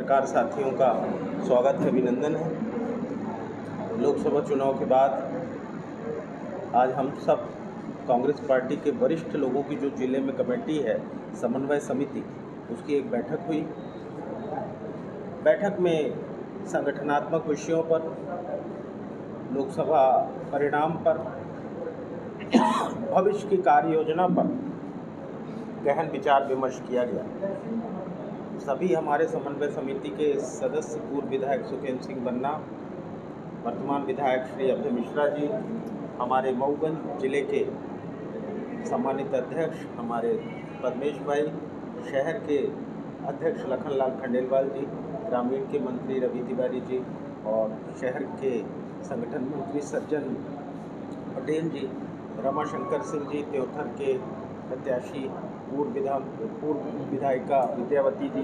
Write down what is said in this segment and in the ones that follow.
पत्रकार साथियों का स्वागत है, अभिनंदन है। लोकसभा चुनाव के बाद आज हम सब कांग्रेस पार्टी के वरिष्ठ लोगों की जो जिले में कमेटी है, समन्वय समिति, उसकी एक बैठक हुई। बैठक में संगठनात्मक विषयों पर, लोकसभा परिणाम पर, भविष्य की कार्य योजना पर गहन विचार विमर्श किया गया। सभी हमारे समन्वय समिति के सदस्य पूर्व विधायक सुखेंद्र सिंह बन्ना, वर्तमान विधायक श्री अभय मिश्रा जी, हमारे मऊगंज जिले के सम्मानित अध्यक्ष हमारे पद्मेश भाई, शहर के अध्यक्ष लखनलाल खंडेलवाल जी, ग्रामीण के मंत्री रवि तिवारी जी और शहर के संगठन मंत्री सज्जन पटेल जी, रमाशंकर सिंह जी, त्योथर के प्रत्याशी पूर्व विधायिका विद्यावती जी,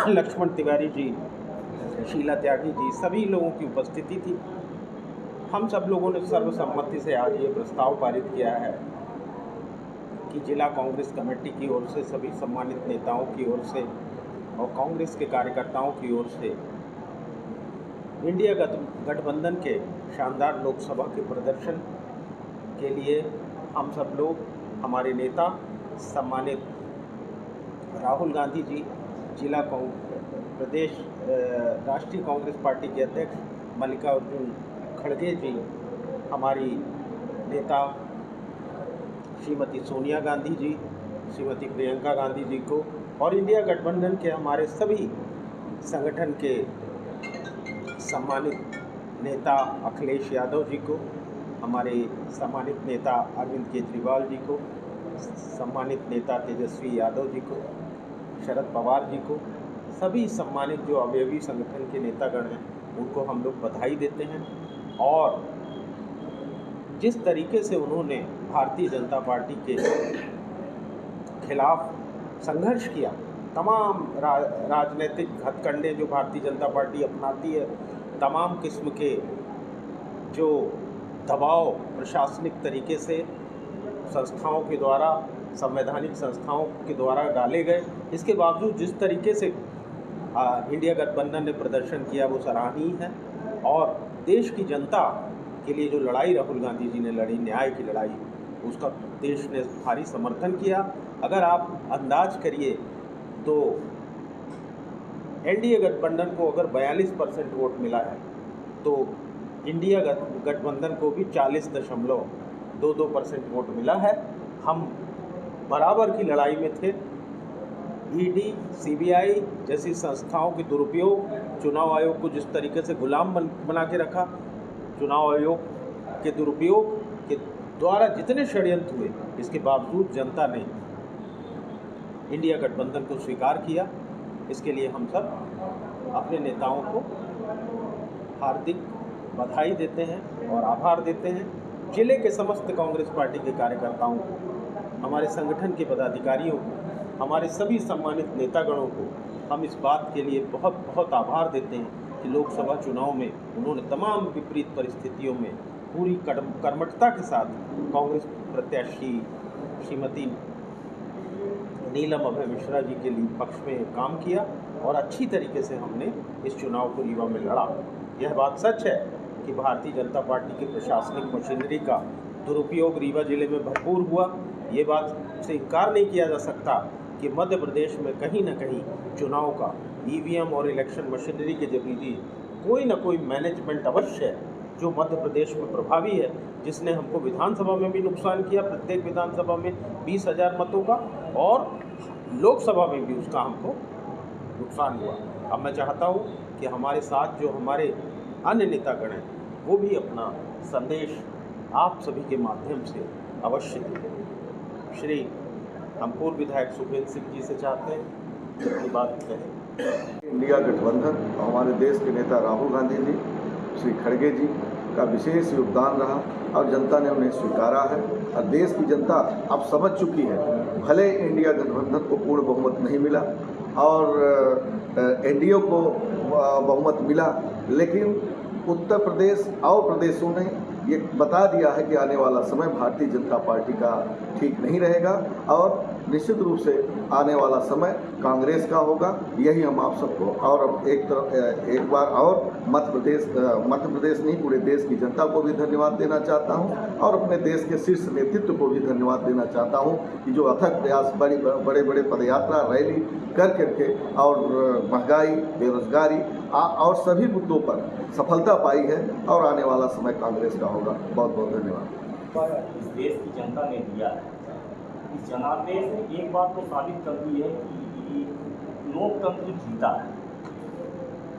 लक्ष्मण तिवारी जी, शीला त्यागी जी, सभी लोगों की उपस्थिति थी। हम सब लोगों ने सर्वसम्मति से आज ये प्रस्ताव पारित किया है कि जिला कांग्रेस कमेटी की ओर से, सभी सम्मानित नेताओं की ओर से और कांग्रेस के कार्यकर्ताओं की ओर से इंडिया गठबंधन के शानदार लोकसभा के प्रदर्शन के लिए हम सब लोग, हमारे नेता सम्मानित राहुल गांधी जी, जिला प्रदेश राष्ट्रीय कांग्रेस पार्टी के अध्यक्ष मल्लिकार्जुन खड़गे जी, हमारी नेता श्रीमती सोनिया गांधी जी, श्रीमती प्रियंका गांधी जी को और इंडिया गठबंधन के हमारे सभी संगठन के सम्मानित नेता अखिलेश यादव जी को, हमारे सम्मानित नेता अरविंद केजरीवाल जी को, सम्मानित नेता तेजस्वी यादव जी को, शरद पवार जी को, सभी सम्मानित जो अवयवी संगठन के नेतागण हैं उनको हम लोग बधाई देते हैं। और जिस तरीके से उन्होंने भारतीय जनता पार्टी के खिलाफ संघर्ष किया, तमाम राजनीतिक हथकंडे जो भारतीय जनता पार्टी अपनाती है, तमाम किस्म के जो दबाव प्रशासनिक तरीके से संस्थाओं के द्वारा, संवैधानिक संस्थाओं के द्वारा डाले गए, इसके बावजूद जिस तरीके से इंडिया गठबंधन ने प्रदर्शन किया वो सराहनीय है। और देश की जनता के लिए जो लड़ाई राहुल गांधी जी ने लड़ी, न्याय की लड़ाई, उसका देश ने भारी समर्थन किया। अगर आप अंदाज करिए तो एनडीए गठबंधन को अगर 42% वोट मिला है तो इंडिया गठबंधन को भी 40.22% वोट मिला है। हम बराबर की लड़ाई में थे। ईडी, सीबीआई जैसी संस्थाओं के दुरुपयोग, चुनाव आयोग को जिस तरीके से गुलाम बना के रखा, चुनाव आयोग के दुरुपयोग के द्वारा जितने षड्यंत्र हुए, इसके बावजूद जनता ने इंडिया गठबंधन को स्वीकार किया। इसके लिए हम सब अपने नेताओं को हार्दिक बधाई देते हैं और आभार देते हैं। जिले के समस्त कांग्रेस पार्टी के कार्यकर्ताओं को, हमारे संगठन के पदाधिकारियों को, हमारे सभी सम्मानित नेतागणों को हम इस बात के लिए बहुत बहुत आभार देते हैं कि लोकसभा चुनाव में उन्होंने तमाम विपरीत परिस्थितियों में पूरी कर्मठता के साथ कांग्रेस प्रत्याशी श्रीमती नीलम अभय मिश्रा जी के लिए पक्ष में काम किया और अच्छी तरीके से हमने इस चुनाव को रीवा में लड़ा। यह बात सच है कि भारतीय जनता पार्टी की प्रशासनिक मशीनरी का दुरुपयोग रीवा जिले में भरपूर हुआ। ये बात से इनकार नहीं किया जा सकता कि मध्य प्रदेश में कहीं न कहीं चुनाव का ईवीएम और इलेक्शन मशीनरी के जरिए कोई न कोई मैनेजमेंट अवश्य है जो मध्य प्रदेश में प्रभावी है, जिसने हमको विधानसभा में भी नुकसान किया, प्रत्येक विधानसभा में 20,000 मतों का, और लोकसभा में भी उसका हमको नुकसान हुआ। अब मैं चाहता हूँ कि हमारे साथ जो हमारे अन्य नेतागण हैं वो भी अपना संदेश आप सभी के माध्यम से अवश्य दें। हम पूर्व विधायक सुखेंद्र सिंह जी से चाहते हैं अपनी बात कहें। इंडिया गठबंधन हमारे देश के नेता राहुल गांधी जी, श्री खड़गे जी का विशेष योगदान रहा और जनता ने उन्हें स्वीकारा है और देश की जनता अब समझ चुकी है। भले इंडिया गठबंधन को पूर्ण बहुमत नहीं मिला और एनडीए को बहुमत मिला, लेकिन उत्तर प्रदेश और प्रदेशों ने ये बता दिया है कि आने वाला समय भारतीय जनता पार्टी का ठीक नहीं रहेगा और निश्चित रूप से आने वाला समय कांग्रेस का होगा। यही हम आप सबको और अब एक बार और मध्य प्रदेश नहीं पूरे देश की जनता को भी धन्यवाद देना चाहता हूं और अपने देश के शीर्ष नेतृत्व को भी धन्यवाद देना चाहता हूं कि जो अथक प्रयास बड़े बड़े पदयात्रा रैली करके और महंगाई, बेरोजगारी और सभी मुद्दों पर सफलता पाई है और आने वाला समय कांग्रेस का होगा। बहुत बहुत धन्यवाद। इस देश की जनता ने दिया है, इस जनादेश ने एक बात तो साबित कर दी है कि लोकतंत्र जीता है।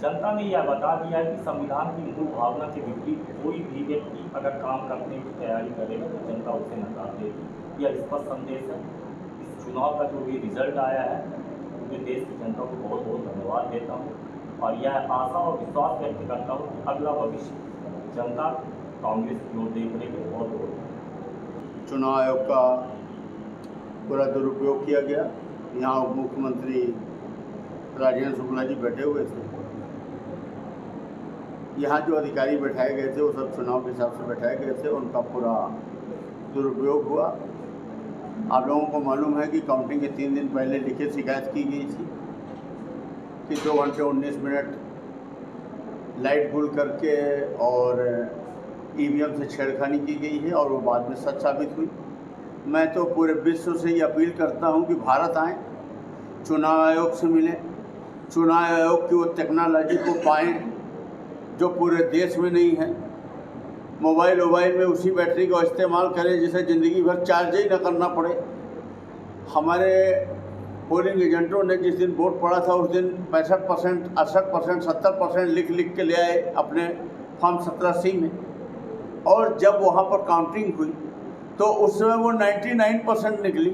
जनता ने यह बता दिया है कि संविधान की मूल भावना के विपरीत कोई भी व्यक्ति अगर काम करने की तैयारी करेगा तो जनता उसे नकार देगी। यह स्पष्ट संदेश है। इस चुनाव का जो भी रिजल्ट आया है मैं देश की जनता को बहुत बहुत धन्यवाद देता हूँ और यह आशा और विश्वास व्यक्त करता हूँ कि अगला भविष्य जनता कांग्रेस की ओर देख रही है। बहुत बहुत चुनाव आयोग का पूरा दुरुपयोग किया गया। यहाँ उप मुख्यमंत्री राजेंद्र शुक्ला जी बैठे हुए थे। यहाँ जो अधिकारी बैठाए गए थे वो सब चुनाव के हिसाब से बैठाए गए थे, उनका पूरा दुरुपयोग हुआ। आप लोगों को मालूम है कि काउंटिंग के 3 दिन पहले लिखित शिकायत की गई थी कि 2 घंटे 19 मिनट लाइट गुल करके और ईवीएम से छेड़खानी की गई है और वो बाद में सच साबित हुई। मैं तो पूरे विश्व से ये अपील करता हूँ कि भारत आएँ, चुनाव आयोग से मिलें, चुनाव आयोग की वो टेक्नोलॉजी को पाएँ जो पूरे देश में नहीं है। मोबाइल में उसी बैटरी का इस्तेमाल करें जिसे ज़िंदगी भर चार्ज ही न करना पड़े। हमारे पोलिंग एजेंटों ने जिस दिन वोट पड़ा था उस दिन 65%, 68%, 70% लिख के ले आए अपने फॉर्म 17C में, और जब वहाँ पर काउंटिंग हुई तो उस समय वो 99% निकली।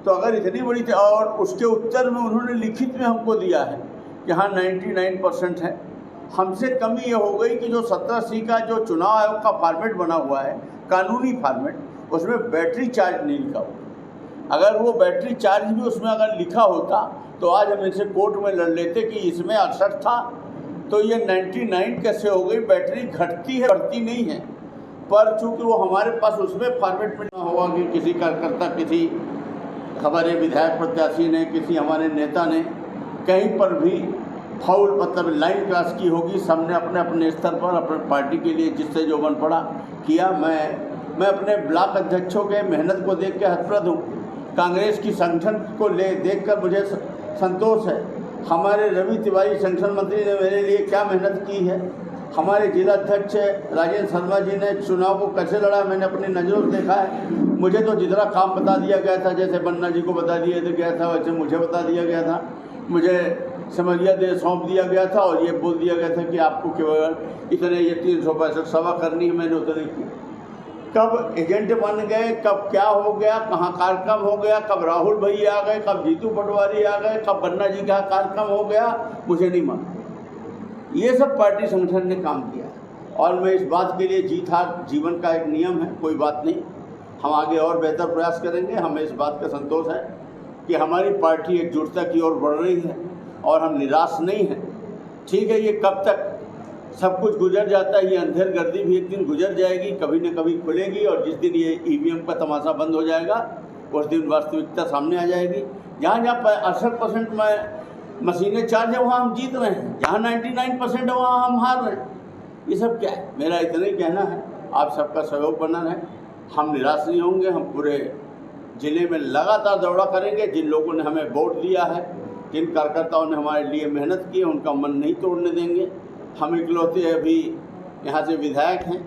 तो अगर इतनी बड़ी थी और उसके उत्तर में उन्होंने लिखित में हमको दिया है कि हाँ 99% है। हमसे कमी ये हो गई कि जो 17C का जो चुनाव आयोग का फॉर्मेट बना हुआ है, कानूनी फॉर्मेट, उसमें बैटरी चार्ज नहीं लिखा हुआ। अगर वो बैटरी चार्ज भी उसमें अगर लिखा होता तो आज हम इनसे कोर्ट में लड़ लेते कि इसमें 68 था तो ये 99 कैसे हो गई। बैटरी घटती है, बढ़ती नहीं है। पर चूँकि वो हमारे पास उसमें फॉर्मेट में ना हुआ कि किसी कार्यकर्ता, किसी हमारे विधायक प्रत्याशी ने, किसी हमारे नेता ने कहीं पर भी फाउल मतलब लाइन क्रॉस की होगी। सबने अपने अपने स्तर पर अपने पार्टी के लिए जिससे जो बन पड़ा किया। मैं अपने ब्लॉक अध्यक्षों के मेहनत को देख के हतप्रद हूँ। कांग्रेस की संगठन को देखकर मुझे संतोष है। हमारे रवि तिवारी संगठन मंत्री ने मेरे लिए क्या मेहनत की है। हमारे जिला अध्यक्ष राजेंद्र शर्मा जी ने चुनाव को कैसे लड़ा मैंने अपनी नज़रों से देखा है। मुझे तो जितना काम बता दिया गया था, जैसे बन्ना जी को बता दिया गया था वैसे मुझे बता दिया गया था। मुझे समझिया दे सौंप दिया गया था और ये बोल दिया गया था कि आपको केवल इतने ये 365 सभा करनी है। मैंने उतनी की। कब एजेंट बन गए, कब क्या हो गया, कहाँ कार्यक्रम हो गया, कब राहुल भैया आ गए, कब जीतू पटवारी आ गए, कब बन्ना जी का कार्यक्रम हो गया, मुझे नहीं मालूम। ये सब पार्टी संगठन ने काम किया और मैं इस बात के लिए जीत हार जीवन का एक नियम है, कोई बात नहीं। हम आगे और बेहतर प्रयास करेंगे। हमें इस बात का संतोष है कि हमारी पार्टी एकजुटता की ओर बढ़ रही है और हम निराश नहीं हैं। ठीक है, ये कब तक सब कुछ गुजर जाता है, ये अंधेर गर्दी भी एक दिन गुजर जाएगी, कभी न कभी खुलेगी और जिस दिन ये ईवीएम का तमाशा बंद हो जाएगा उस दिन वास्तविकता सामने आ जाएगी। जहाँ 68% में मशीनें चार्ज है वहाँ हम जीत रहे हैं, जहाँ 99% है वहाँ हम हार रहे हैं। ये सब क्या है? मेरा इतना ही कहना है, आप सबका सहयोग बना रहे। हम निराश नहीं होंगे। हम पूरे ज़िले में लगातार दौड़ा करेंगे। जिन लोगों ने हमें वोट दिया है, जिन कार्यकर्ताओं ने हमारे लिए मेहनत की है, उनका मन नहीं तोड़ने देंगे। हम इकलौते अभी यहाँ से विधायक हैं।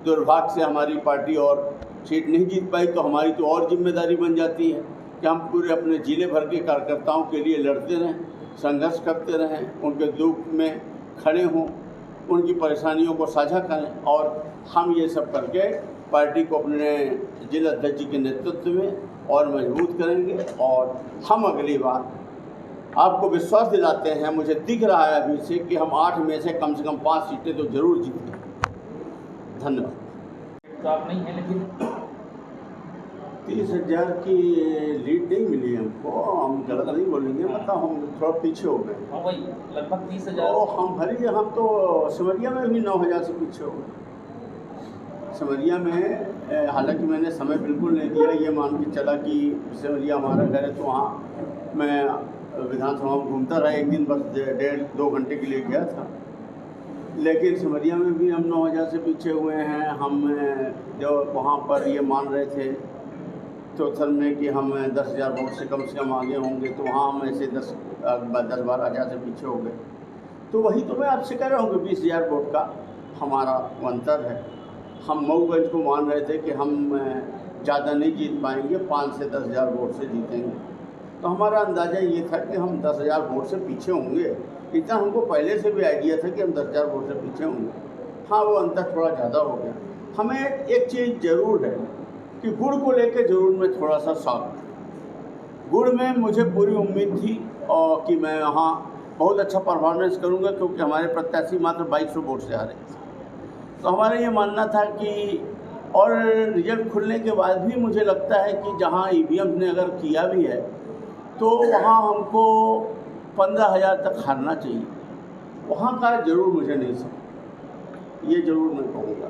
दुर्भाग्य से हमारी पार्टी और सीट नहीं जीत पाई तो हमारी तो और जिम्मेदारी बन जाती है कि हम पूरे अपने ज़िले भर के कार्यकर्ताओं के लिए लड़ते रहें, संघर्ष करते रहें, उनके दुख में खड़े हों, उनकी परेशानियों को साझा करें। और हम ये सब करके पार्टी को अपने जिला अध्यक्ष जी के नेतृत्व में और मजबूत करेंगे और हम अगली बार आपको विश्वास दिलाते हैं। मुझे दिख रहा है अभी से कि हम 8 में से कम 5 सीटें तो जरूर जीतेंगे। धन्यवाद। तो आप नहीं हैं, लेकिन 30,000 की लीड नहीं मिली हमको। हम गलत नहीं बोलेंगे, मतलब हम थोड़ा पीछे हो गए। हाँ वही लगभग 30,000। तो हम तो सिमरिया में भी 9,000 से पीछे हो गए। सिमरिया में हालांकि मैंने समय बिल्कुल नहीं दिया, ये मान के चला कि सिमरिया हमारा घर है तो वहाँ मैं विधानसभा में घूमता रहा। एक दिन बस 1.5-2 घंटे के लिए गया था, लेकिन सिमरिया में भी हम 9,000 से पीछे हुए हैं। हम जो वहाँ पर ये मान रहे थे चौथर में कि हम 10,000 वोट से कम आगे होंगे, तो वहाँ हम ऐसे 10-12 हज़ार से पीछे हो गए। तो वही तो मैं आपसे कह रहा हूँ कि 20,000 वोट का हमारा अंतर है। हम मऊगंज को मान रहे थे कि हम ज़्यादा नहीं जीत पाएंगे, 5 से 10,000 वोट से जीतेंगे। तो हमारा अंदाज़ा ये था कि हम 10,000 वोट से पीछे होंगे। इतना हमको पहले से भी आइडिया था कि हम 10,000 वोट से पीछे होंगे। हाँ, वो अंतर थोड़ा ज़्यादा हो गया। हमें एक चीज़ ज़रूर है कि गुड़ को लेकर ज़रूर मैं थोड़ा सा शॉक। गुड़ में मुझे पूरी उम्मीद थी और कि मैं यहाँ बहुत अच्छा परफॉर्मेंस करूँगा, क्योंकि हमारे प्रत्याशी मात्र 2200 वोट से आ रहे थे। तो हमारा ये मानना था कि, और रिजल्ट खुलने के बाद भी मुझे लगता है कि जहाँ ईवीएम ने अगर किया भी है तो वहाँ हमको 15,000 तक हारना चाहिए। वहाँ का ज़रूर मुझे नहीं समझ, ये ज़रूर मैं कहूँगा।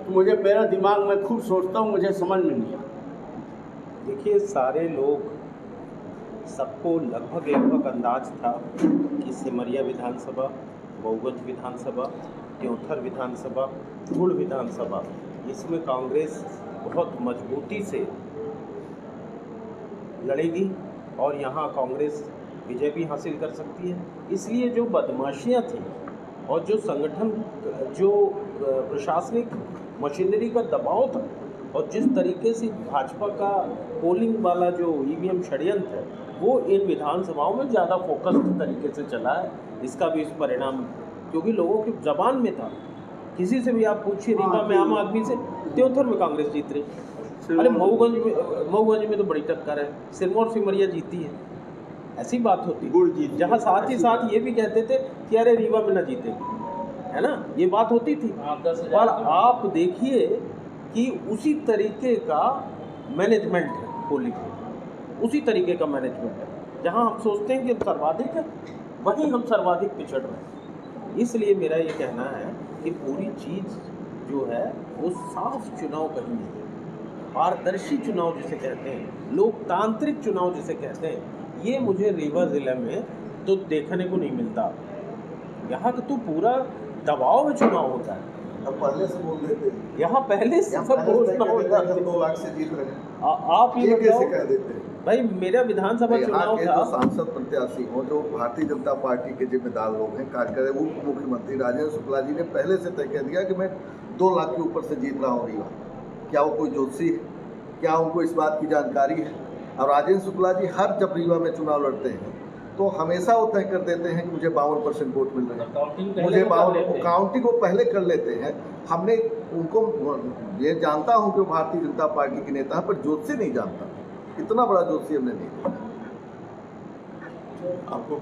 तो मुझे मेरा दिमाग में खूब सोचता हूँ, मुझे समझ में नहीं आता। देखिए, सारे लोग, सबको लगभग अंदाज था कि सिमरिया विधानसभा, मऊगंज विधानसभा, त्योंथर विधानसभा, धुड़ विधानसभा, इसमें कांग्रेस बहुत मजबूती से लड़ेगी और यहाँ कांग्रेस विजय भी हासिल कर सकती है। इसलिए जो बदमाशियाँ थी और जो संगठन, जो प्रशासनिक मशीनरी का दबाव था और जिस तरीके से भाजपा का पोलिंग वाला जो ईवीएम षड्यंत्र है, वो इन विधानसभाओं में ज़्यादा फोकस्ड तरीके से चला है। इसका भी इस परिणाम, क्योंकि लोगों की जबान में था, किसी से भी आप पूछिए, रीवा में आम आदमी से, त्योंथर में कांग्रेस जीत रही। अरे मऊगंज में तो बड़ी टक्कर है, सिरमौर सिमरिया जीती है, ऐसी बात होती गुड़ जीत, जहाँ साथ ही साथ ये भी कहते थे कि अरे रीवा में ना जीतेगी, है ना, ये बात होती थी। पर आप देखिए कि उसी तरीके का मैनेजमेंट है पोलिंग में, उसी तरीके का मैनेजमेंट है। जहाँ हम सोचते हैं कि हम सर्वाधिक है, वहीं हम सर्वाधिक पिछड़ रहे हैं। इसलिए मेरा ये कहना है कि पूरी चीज़ जो है वो साफ चुनाव कहीं नहीं है, पारदर्शी चुनाव जिसे कहते हैं, लोकतांत्रिक चुनाव जिसे कहते हैं, ये मुझे रीवा ज़िले में तो देखने को नहीं मिलता। यहाँ तो पूरा दबाव में चुनाव होता है। अब पहले से बोल देते हैं, यहाँ पहले से सब घोषणा हो जाती है। 2 लाख से जीत रहे हैं, आप ये कैसे कह देते हैं? भाई, मेरा विधानसभा चुनाव के था। जो सांसद प्रत्याशी हो, जो भारतीय जनता पार्टी के जिम्मेदार लोग हैं, कार्यकारी उप मुख्यमंत्री राजेंद्र शुक्ला जी ने पहले से तय कर दिया कि मैं 2 लाख के ऊपर से जीत रहा हूँ रीवा। क्या वो कोई ज्योतिषी है? क्या उनको इस बात की जानकारी है? और राजेंद्र शुक्ला जी हर जब रीवा में चुनाव लड़ते हैं तो हमेशा वो तय कर देते हैं कि मुझे 52% वोट मिल रहे हैं, मुझे 52। काउंटिंग वो पहले कर लेते हैं। हमने उनको, ये जानता हूँ कि वो भारतीय जनता पार्टी के नेता हैं, पर ज्योतिषी नहीं जानता, इतना बड़ा ज्योतिषी हमने नहीं देखा। आपको